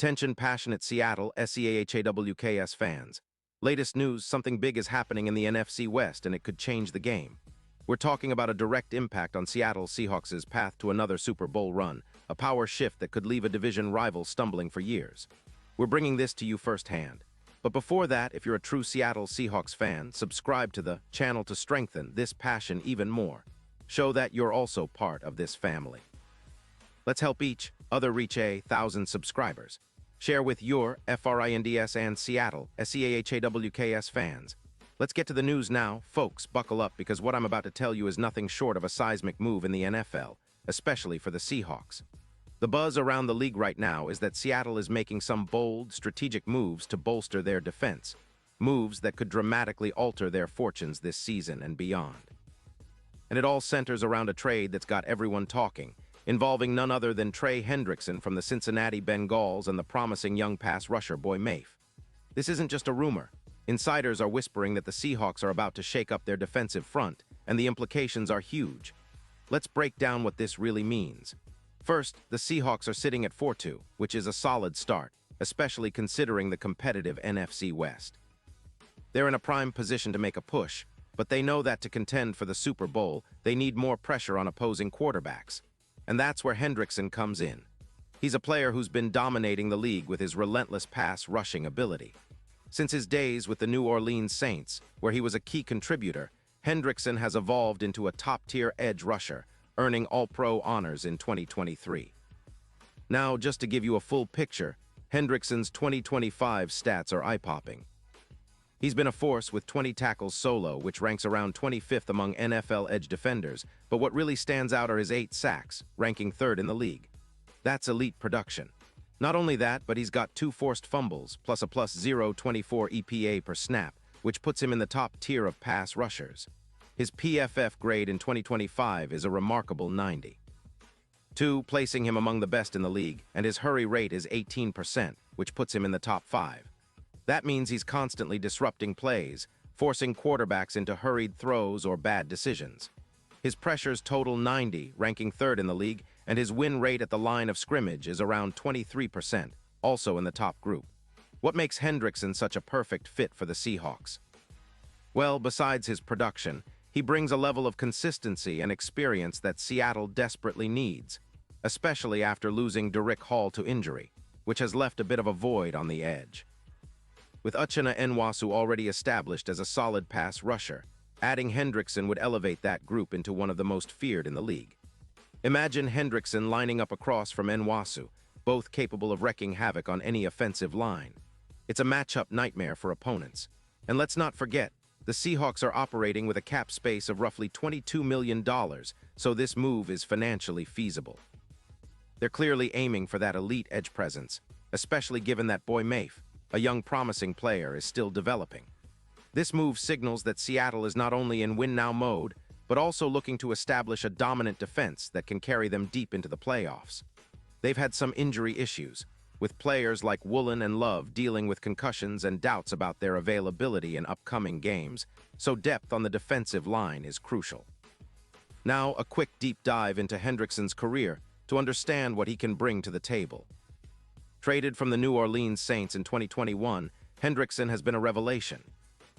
Attention passionate Seattle Seahawks fans. Latest news, something big is happening in the NFC West and it could change the game. We're talking about a direct impact on Seattle Seahawks' path to another Super Bowl run, a power shift that could leave a division rival stumbling for years. We're bringing this to you firsthand. But before that, if you're a true Seattle Seahawks fan, subscribe to the channel to strengthen this passion even more. Show that you're also part of this family. Let's help each other reach 1,000 subscribers. Share with your FRINDS and Seattle SEAHAWKS fans. Let's get to the news now. Folks, buckle up because what I'm about to tell you is nothing short of a seismic move in the NFL, especially for the Seahawks. The buzz around the league right now is that Seattle is making some bold, strategic moves to bolster their defense, moves that could dramatically alter their fortunes this season and beyond. And it all centers around a trade that's got everyone talking, involving none other than Trey Hendrickson from the Cincinnati Bengals and the promising young pass rusher Boy Mafe. This isn't just a rumor. Insiders are whispering that the Seahawks are about to shake up their defensive front, and the implications are huge. Let's break down what this really means. First, the Seahawks are sitting at 4-2, which is a solid start, especially considering the competitive NFC West. They're in a prime position to make a push, but they know that to contend for the Super Bowl, they need more pressure on opposing quarterbacks. And that's where Hendrickson comes in. He's a player who's been dominating the league with his relentless pass rushing ability. Since his days with the New Orleans Saints, where he was a key contributor, Hendrickson has evolved into a top-tier edge rusher, earning All-Pro honors in 2023. Now, just to give you a full picture, Hendrickson's 2025 stats are eye-popping. He's been a force with 20 tackles solo, which ranks around 25th among NFL edge defenders, but what really stands out are his 8 sacks, ranking 3rd in the league. That's elite production. Not only that, but he's got 2 forced fumbles, plus a +0.24 EPA per snap, which puts him in the top tier of pass rushers. His PFF grade in 2025 is a remarkable 90. 2, placing him among the best in the league, and his hurry rate is 18%, which puts him in the top 5. That means he's constantly disrupting plays, forcing quarterbacks into hurried throws or bad decisions. His pressures total 90, ranking 3rd in the league, and his win rate at the line of scrimmage is around 23%, also in the top group. What makes Hendrickson such a perfect fit for the Seahawks? Well, besides his production, he brings a level of consistency and experience that Seattle desperately needs, especially after losing Derick Hall to injury, which has left a bit of a void on the edge. With Uchenna Nwasu already established as a solid pass rusher, adding Hendrickson would elevate that group into one of the most feared in the league. Imagine Hendrickson lining up across from Nwasu, both capable of wreaking havoc on any offensive line. It's a matchup nightmare for opponents. And let's not forget, the Seahawks are operating with a cap space of roughly $22 million, so this move is financially feasible. They're clearly aiming for that elite edge presence, especially given that Boy Mafe, a young promising player, is still developing. This move signals that Seattle is not only in win-now mode, but also looking to establish a dominant defense that can carry them deep into the playoffs. They've had some injury issues, with players like Woolen and Love dealing with concussions and doubts about their availability in upcoming games, so depth on the defensive line is crucial. Now, a quick deep dive into Hendrickson's career to understand what he can bring to the table. Traded from the New Orleans Saints in 2021, Hendrickson has been a revelation.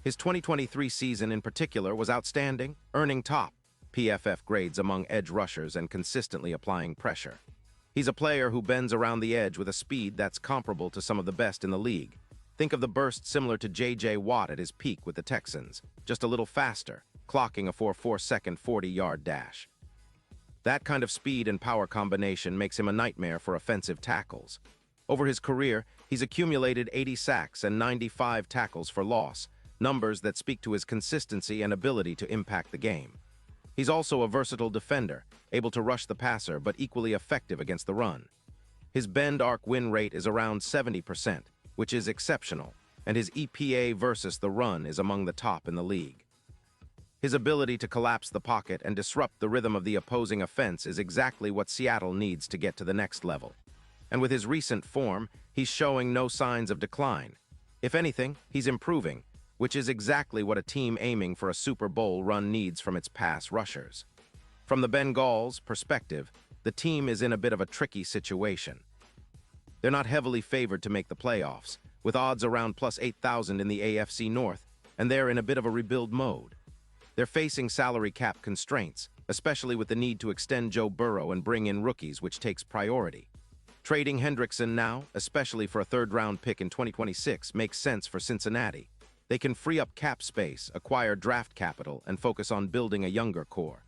His 2023 season in particular was outstanding, earning top PFF grades among edge rushers and consistently applying pressure. He's a player who bends around the edge with a speed that's comparable to some of the best in the league. Think of the burst similar to J.J. Watt at his peak with the Texans, just a little faster, clocking a 4.4-second 40-yard dash. That kind of speed and power combination makes him a nightmare for offensive tackles. Over his career, he's accumulated 80 sacks and 95 tackles for loss, numbers that speak to his consistency and ability to impact the game. He's also a versatile defender, able to rush the passer but equally effective against the run. His bend-arc win rate is around 70%, which is exceptional, and his EPA versus the run is among the top in the league. His ability to collapse the pocket and disrupt the rhythm of the opposing offense is exactly what Seattle needs to get to the next level. And with his recent form, he's showing no signs of decline. If anything, he's improving, which is exactly what a team aiming for a Super Bowl run needs from its pass rushers. From the Bengals' perspective, the team is in a bit of a tricky situation. They're not heavily favored to make the playoffs, with odds around plus 8,000 in the AFC North, and they're in a bit of a rebuild mode. They're facing salary cap constraints, especially with the need to extend Joe Burrow and bring in rookies, which takes priority. Trading Hendrickson now, especially for a third-round pick in 2026, makes sense for Cincinnati. They can free up cap space, acquire draft capital, and focus on building a younger core.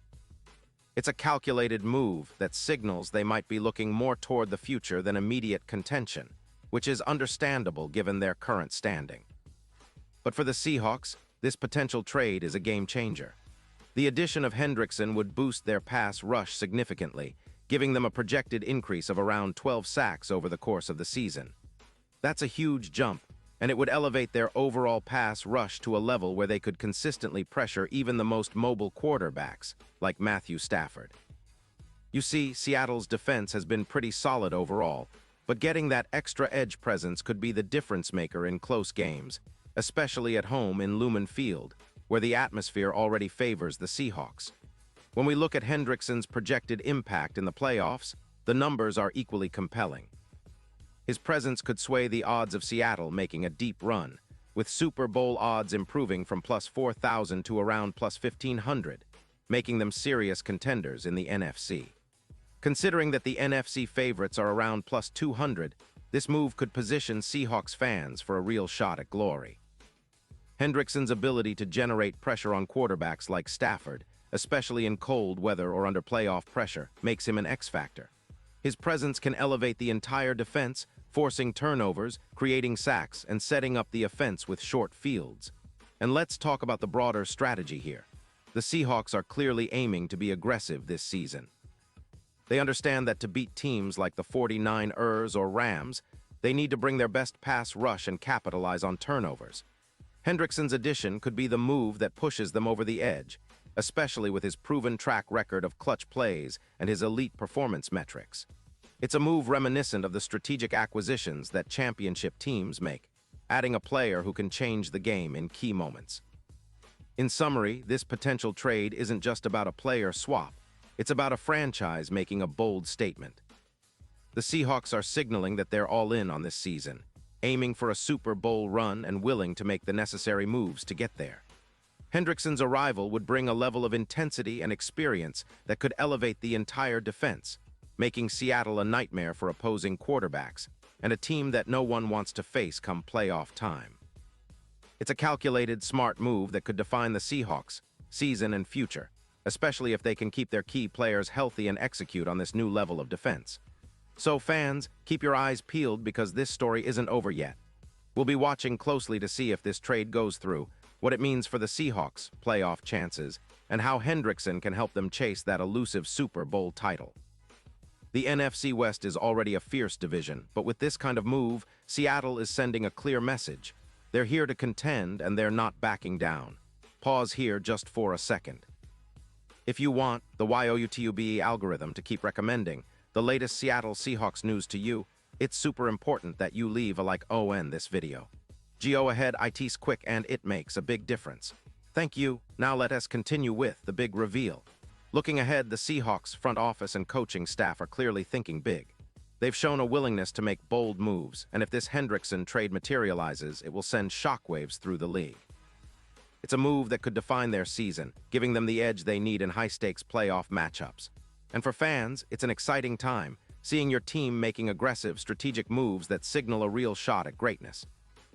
It's a calculated move that signals they might be looking more toward the future than immediate contention, which is understandable given their current standing. But for the Seahawks, this potential trade is a game-changer. The addition of Hendrickson would boost their pass rush significantly, giving them a projected increase of around 12 sacks over the course of the season. That's a huge jump, and it would elevate their overall pass rush to a level where they could consistently pressure even the most mobile quarterbacks, like Matthew Stafford. You see, Seattle's defense has been pretty solid overall, but getting that extra edge presence could be the difference maker in close games, especially at home in Lumen Field, where the atmosphere already favors the Seahawks. When we look at Hendrickson's projected impact in the playoffs, the numbers are equally compelling. His presence could sway the odds of Seattle making a deep run, with Super Bowl odds improving from plus 4,000 to around plus 1,500, making them serious contenders in the NFC. Considering that the NFC favorites are around plus 200, this move could position Seahawks fans for a real shot at glory. Hendrickson's ability to generate pressure on quarterbacks like Stafford, especially in cold weather or under playoff pressure, makes him an X-factor. His presence can elevate the entire defense, forcing turnovers, creating sacks, and setting up the offense with short fields. And let's talk about the broader strategy here. The Seahawks are clearly aiming to be aggressive this season. They understand that to beat teams like the 49ers or Rams, they need to bring their best pass rush and capitalize on turnovers. Hendrickson's addition could be the move that pushes them over the edge, especially with his proven track record of clutch plays and his elite performance metrics. It's a move reminiscent of the strategic acquisitions that championship teams make, adding a player who can change the game in key moments. In summary, this potential trade isn't just about a player swap, it's about a franchise making a bold statement. The Seahawks are signaling that they're all in on this season, aiming for a Super Bowl run and willing to make the necessary moves to get there. Hendrickson's arrival would bring a level of intensity and experience that could elevate the entire defense, making Seattle a nightmare for opposing quarterbacks and a team that no one wants to face come playoff time. It's a calculated, smart move that could define the Seahawks' season and future, especially if they can keep their key players healthy and execute on this new level of defense. So fans, keep your eyes peeled because this story isn't over yet. We'll be watching closely to see if this trade goes through, what it means for the Seahawks' playoff chances, and how Hendrickson can help them chase that elusive Super Bowl title. The NFC West is already a fierce division, but with this kind of move, Seattle is sending a clear message. They're here to contend, and they're not backing down. Pause here just for a second. If you want the YOUTUBE algorithm to keep recommending the latest Seattle Seahawks news to you, it's super important that you leave a like on this video. Go ahead, it's quick and it makes a big difference. Thank you. Now let us continue with the big reveal. Looking ahead, the Seahawks front office and coaching staff are clearly thinking big. They've shown a willingness to make bold moves, and if this Hendrickson trade materializes, it will send shockwaves through the league. It's a move that could define their season, giving them the edge they need in high-stakes playoff matchups. And for fans, it's an exciting time, seeing your team making aggressive, strategic moves that signal a real shot at greatness.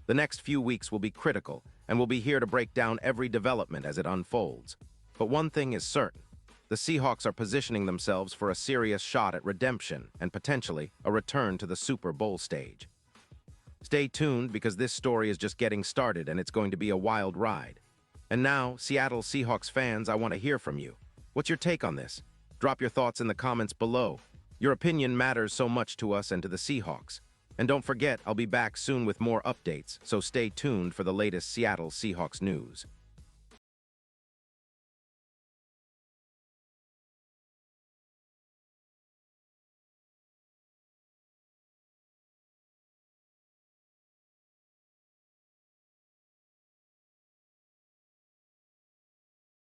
The next few weeks will be critical, and we'll be here to break down every development as it unfolds. But one thing is certain. The Seahawks are positioning themselves for a serious shot at redemption and potentially a return to the Super Bowl stage. Stay tuned because this story is just getting started and it's going to be a wild ride. And now, Seattle Seahawks fans, I want to hear from you. What's your take on this? Drop your thoughts in the comments below. Your opinion matters so much to us and to the Seahawks. And don't forget, I'll be back soon with more updates, so stay tuned for the latest Seattle Seahawks news.